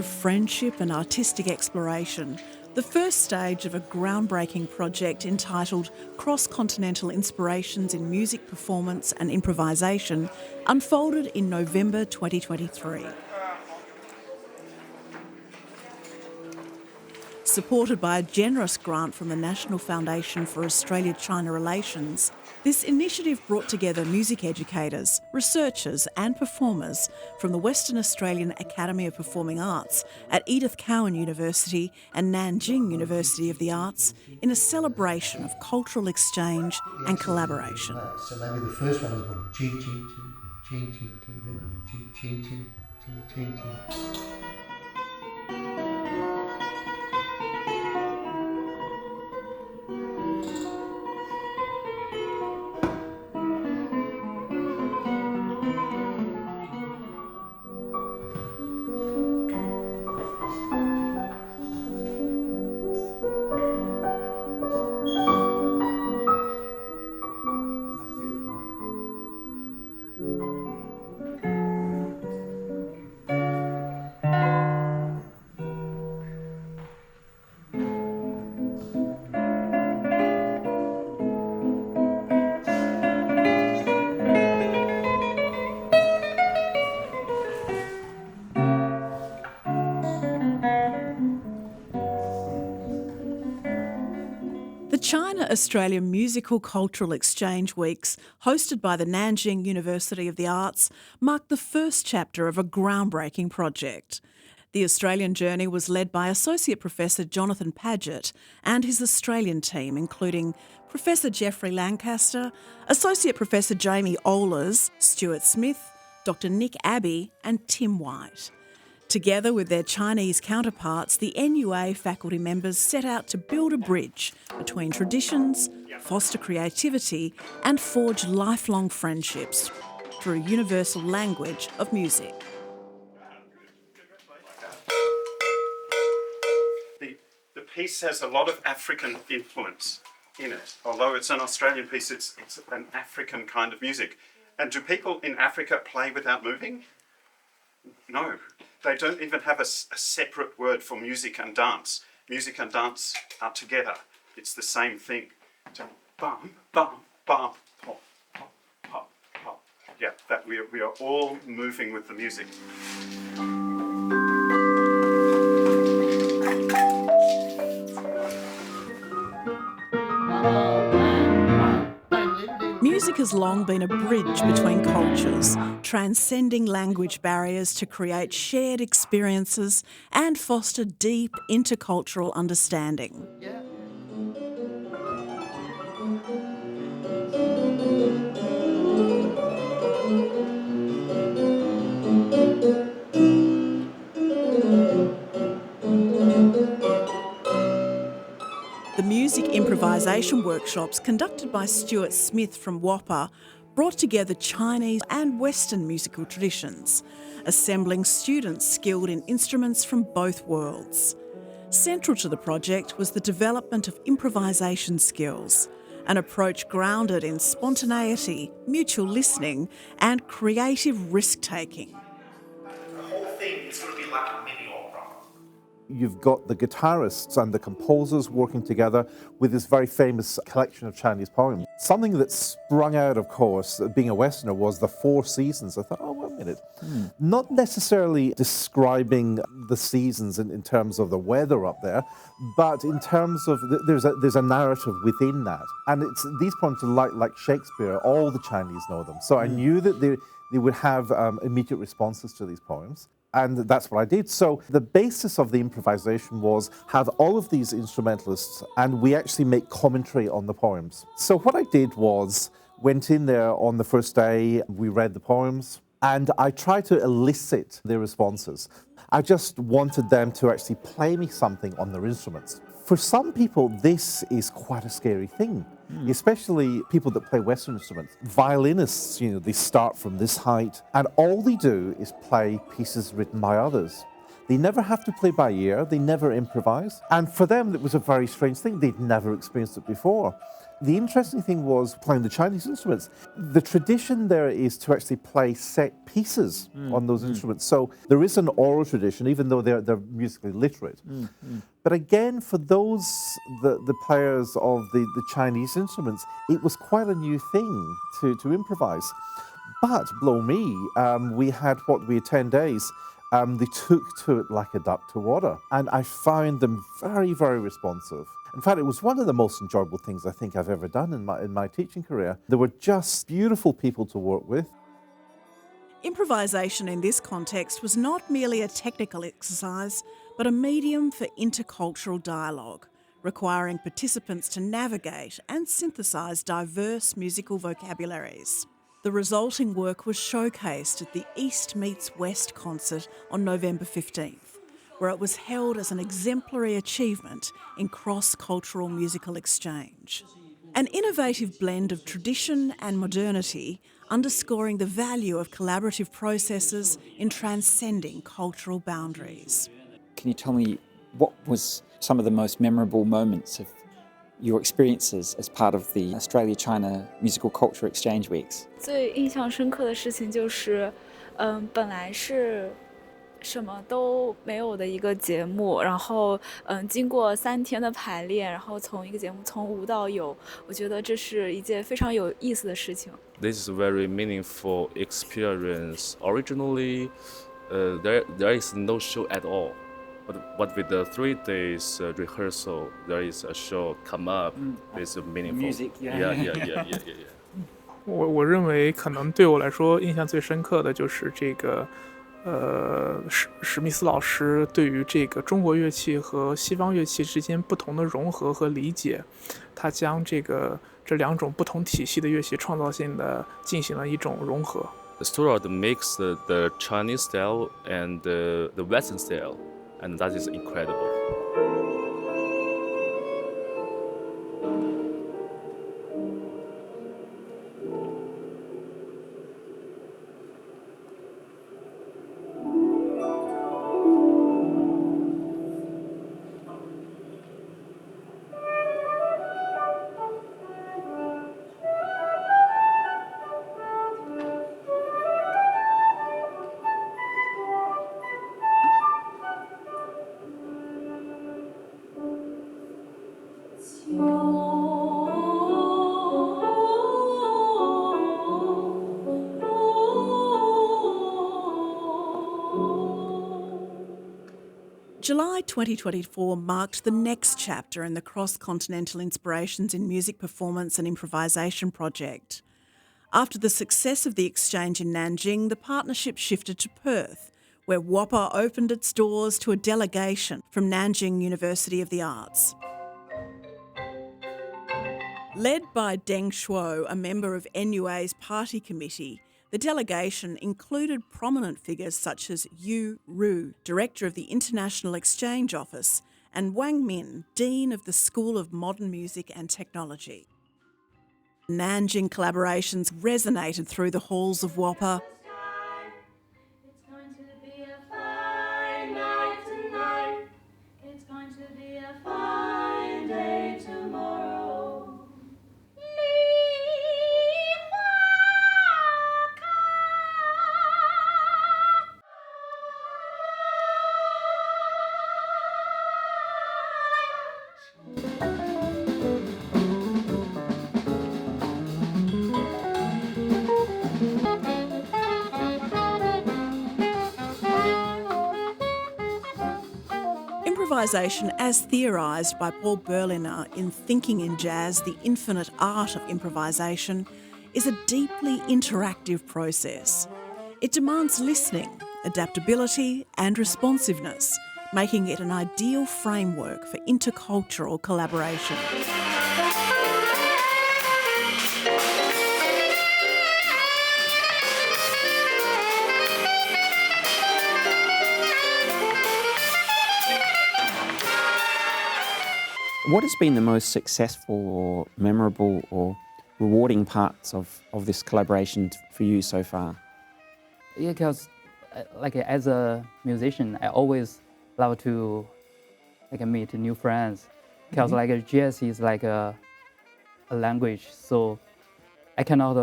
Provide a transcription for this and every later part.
of friendship and artistic exploration, the first stage of a groundbreaking project entitled Cross-Continental Inspirations in Music Performance and Improvisation unfolded in November 2023. Supported by a generous grant from the National Foundation for Australia-China Relations, this initiative brought together music educators, researchers and performers from the Western Australian Academy of Performing Arts at Edith Cowan University and Nanjing University of the Arts in a celebration of cultural exchange and collaboration. So maybe the first one is one, G, G, G, G, G, G, G, G, G, G. The China-Australia Musical Cultural Exchange Weeks, hosted by the Nanjing University of the Arts, marked the first chapter of a groundbreaking project. The Australian journey was led by Associate Professor Jonathan Paget and his Australian team, including Professor Geoffrey Lancaster, Associate Professor Jamie Ohlers, Stuart Smith, Dr Nick Abbey and Tim White. Together with their Chinese counterparts, the NUA faculty members set out to build a bridge between traditions, foster creativity and forge lifelong friendships through a universal language of music. The piece has a lot of African influence in it. Although it's an Australian piece, it's an African kind of music. And do people in Africa play without moving? No. They don't even have a separate word for music and dance. Music and dance are together. It's the same thing. So, bum, bum, bum, pop, pop, pop, pop. Yeah, that we are all moving with the music. Music has long been a bridge between cultures, transcending language barriers to create shared experiences and foster deep intercultural understanding. The music improvisation workshops conducted by Stuart Smith from WAAPA brought together Chinese and Western musical traditions, assembling students skilled in instruments from both worlds. Central to the project was the development of improvisation skills, an approach grounded in spontaneity, mutual listening and creative risk-taking. The whole thing is going to be like a mini opera. You've got the guitarists and the composers working together with this very famous collection of Chinese poems. Something that sprung out, of course, being a Westerner, was the Four Seasons. I thought, oh, wait a minute. Not necessarily describing the seasons in terms of the weather up there, but in terms of, there's a narrative within that. And it's these poems are like Shakespeare, all the Chinese know them. So I knew that they would have immediate responses to these poems. And that's what I did. So the basis of the improvisation was have all of these instrumentalists and we actually make commentary on the poems. So what I did was went in there on the first day, we read the poems, and I tried to elicit their responses. I just wanted them to actually play me something on their instruments. For some people, this is quite a scary thing, especially people that play Western instruments. Violinists, they start from this height, and all they do is play pieces written by others. They never have to play by ear, they never improvise. And for them, it was a very strange thing. They'd never experienced it before. The interesting thing was playing the Chinese instruments. The tradition there is to actually play set pieces on those instruments. So there is an oral tradition, even though they're musically literate. But again, for those, the players of the Chinese instruments, it was quite a new thing to improvise. But, blow me, we had 10 days. They took to it like a duck to water. And I found them very, very responsive. In fact, it was one of the most enjoyable things I think I've ever done in my teaching career. They were just beautiful people to work with. Improvisation in this context was not merely a technical exercise, but a medium for intercultural dialogue, requiring participants to navigate and synthesise diverse musical vocabularies. The resulting work was showcased at the East Meets West concert on November 15th, where it was held as an exemplary achievement in cross-cultural musical exchange. An innovative blend of tradition and modernity, underscoring the value of collaborative processes in transcending cultural boundaries. Can you tell me what was some of the most memorable moments of your experiences as part of the Australia-China Musical Culture Exchange Weeks? 最印象深刻的事情就是，本来是什么都没有的一个节目，然后经过3天的排练，然后从一个节目从无到有，我觉得这是一件非常有意思的事情。This is a very meaningful experience. Originally, there is no show at all. But with the 3 days rehearsal, there is a show come up. It's meaningful. Music, yeah. 我认为可能对我来说印象最深刻的就是这个，史密斯老师对于这个中国乐器和西方乐器之间不同的融合和理解，他将这2种不同体系的乐器创造性的进行了一种融合。The Stuart mix the Chinese style and the Western style, and that is incredible. July 2024 marked the next chapter in the Cross-Continental Inspirations in Music Performance and Improvisation project. After the success of the exchange in Nanjing, the partnership shifted to Perth, where WAAPA opened its doors to a delegation from Nanjing University of the Arts. Led by Deng Shuo, a member of NUA's party committee, the delegation included prominent figures such as Yu Ru, Director of the International Exchange Office, and Wang Min, Dean of the School of Modern Music and Technology. Nanjing collaborations resonated through the halls of WAAPA. It's going to be a fine night tonight. It's going to be a fine day tomorrow. Improvisation, as theorised by Paul Berliner in Thinking in Jazz, The Infinite Art of Improvisation, is a deeply interactive process. It demands listening, adaptability and responsiveness, making it an ideal framework for intercultural collaboration. What has been the most successful or memorable or rewarding parts of this collaboration for you so far? Yeah, because as a musician, I always love to meet new friends. Because jazz is a language, so I cannot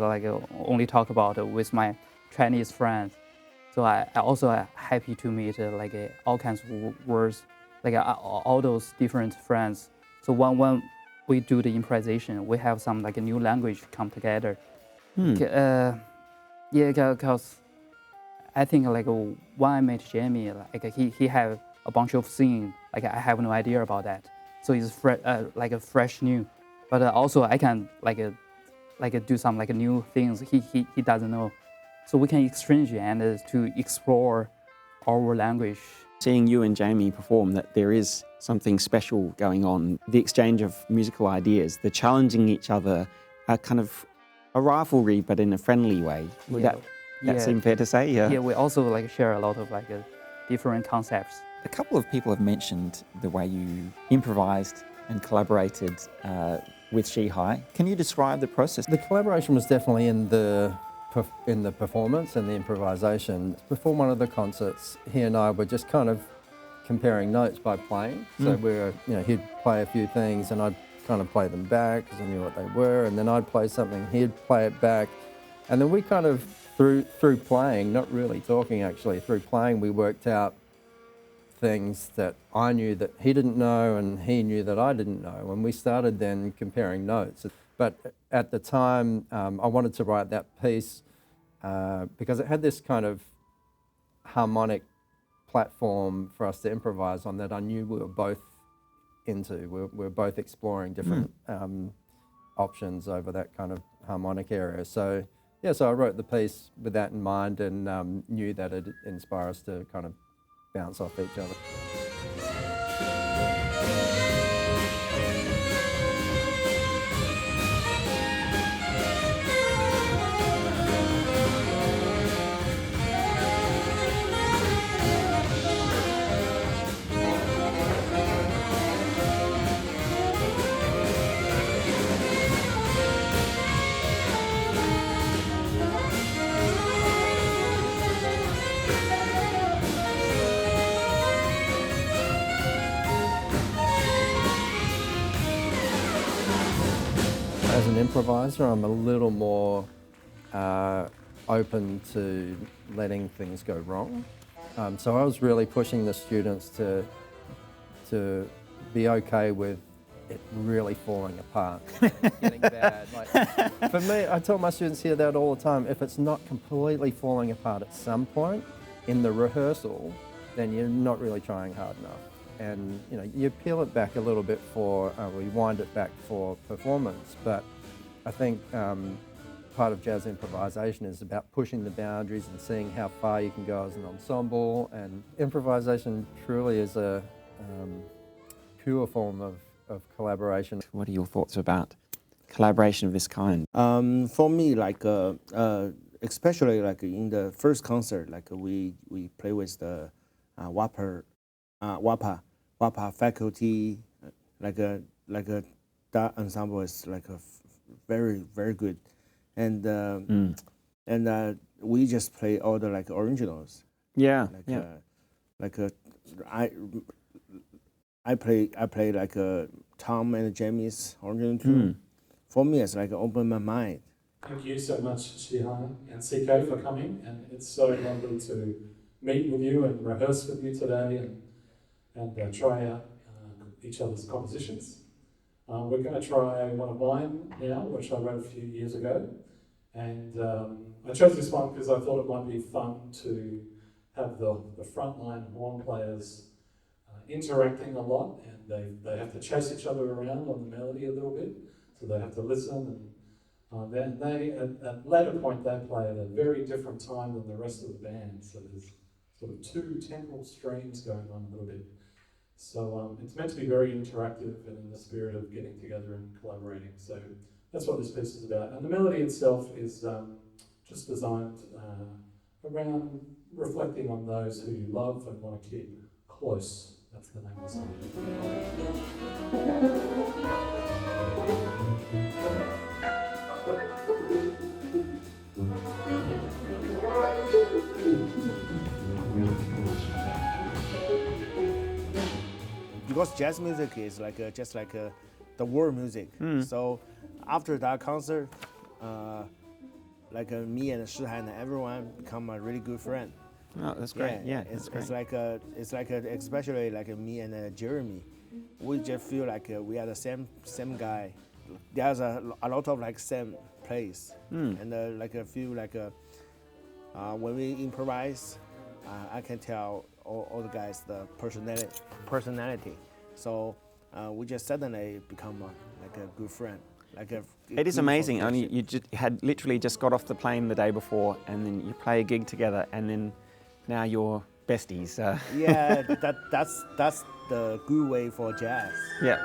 like only talk about with my Chinese friends. So I also happy to meet all kinds of words, all those different friends. So when we do the improvisation, we have some a new language come together. Yeah, because I think when I met Jamie, he have a bunch of things I have no idea about that. So it's a fresh new, but also I can do some new things he doesn't know. So we can exchange and to explore our language. Seeing you and Jamie perform, that there is something special going on. The exchange of musical ideas, the challenging each other, a kind of a rivalry, but in a friendly way. Would that seem fair to say? Yeah, we also share a lot of different concepts. A couple of people have mentioned the way you improvised and collaborated with Shihai. Can you describe the process? The collaboration was definitely in the performance and the improvisation. Before one of the concerts, he and I were just kind of comparing notes by playing. So we were, he'd play a few things and I'd kind of play them back because I knew what they were, and then I'd play something, he'd play it back. And then we kind of, through playing, not really talking actually, through playing we worked out things that I knew that he didn't know and he knew that I didn't know. And we started then comparing notes. But at the time, I wanted to write that piece because it had this kind of harmonic platform for us to improvise on that I knew we were both into. We were both exploring different options over that kind of harmonic area. So yeah, so I wrote the piece with that in mind and knew that it'd inspire us to kind of bounce off each other. As an improviser, I'm a little more open to letting things go wrong. So I was really pushing the students to be okay with it really falling apart, getting bad. For me, I tell my students here that all the time, if it's not completely falling apart at some point in the rehearsal, then you're not really trying hard enough. And you peel it back a little bit you wind it back for performance. But I think part of jazz improvisation is about pushing the boundaries and seeing how far you can go as an ensemble. And improvisation truly is a pure form of collaboration. What are your thoughts about collaboration of this kind? For me, especially in the first concert, we play with the WAAPA faculty, that ensemble is very, very good, and we just play all the originals. Yeah, I play Tom and Jamie's original too. For me, it's open my mind. Thank you so much, Shihai and CK, for coming, and it's so lovely to meet with you and rehearse with you today and try out each other's compositions. We're going to try one of mine now, which I wrote a few years ago, and I chose this one because I thought it might be fun to have the frontline horn players interacting a lot, and they have to chase each other around on the melody a little bit, so they have to listen, and then they, at a later point, they play at a very different time than the rest of the band, so there's sort of two temporal streams going on a little bit. So it's meant to be very interactive and in the spirit of getting together and collaborating. So that's what this piece is about. And the melody itself is just designed around reflecting on those who you love and want to keep close. That's the name of the song. Because jazz music is just the world music. So after that concert, me and Shihan and everyone become a really good friend. Oh, that's great. Yeah, that's great. It's like especially like me and Jeremy, we just feel like we are the same guy. There's a lot of like same place, and like a few like when we improvise, I can tell all the guys the personality. So we just suddenly become like a good friend. It is amazing. Only you had literally just got off the plane the day before, and then you play a gig together, and then now you're besties. Yeah, that's the good way for jazz. Yeah.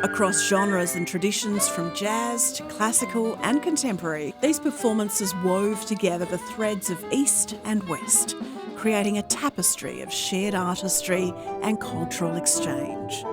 Across genres and traditions from jazz to classical and contemporary, these performances wove together the threads of East and West, creating a tapestry of shared artistry and cultural exchange.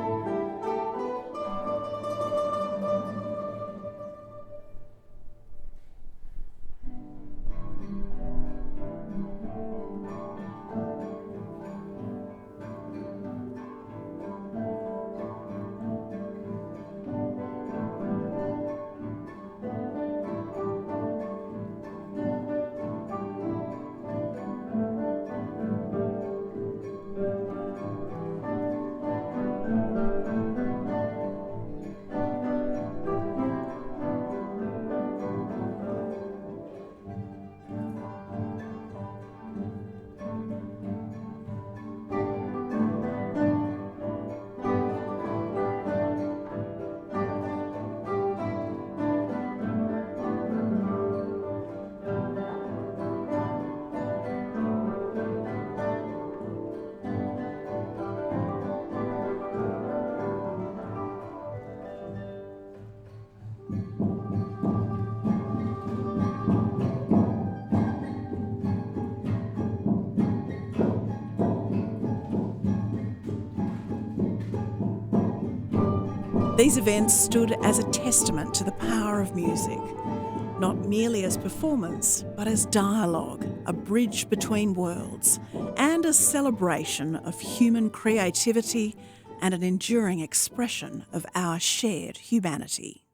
These events stood as a testament to the power of music, not merely as performance, but as dialogue, a bridge between worlds, and a celebration of human creativity and an enduring expression of our shared humanity.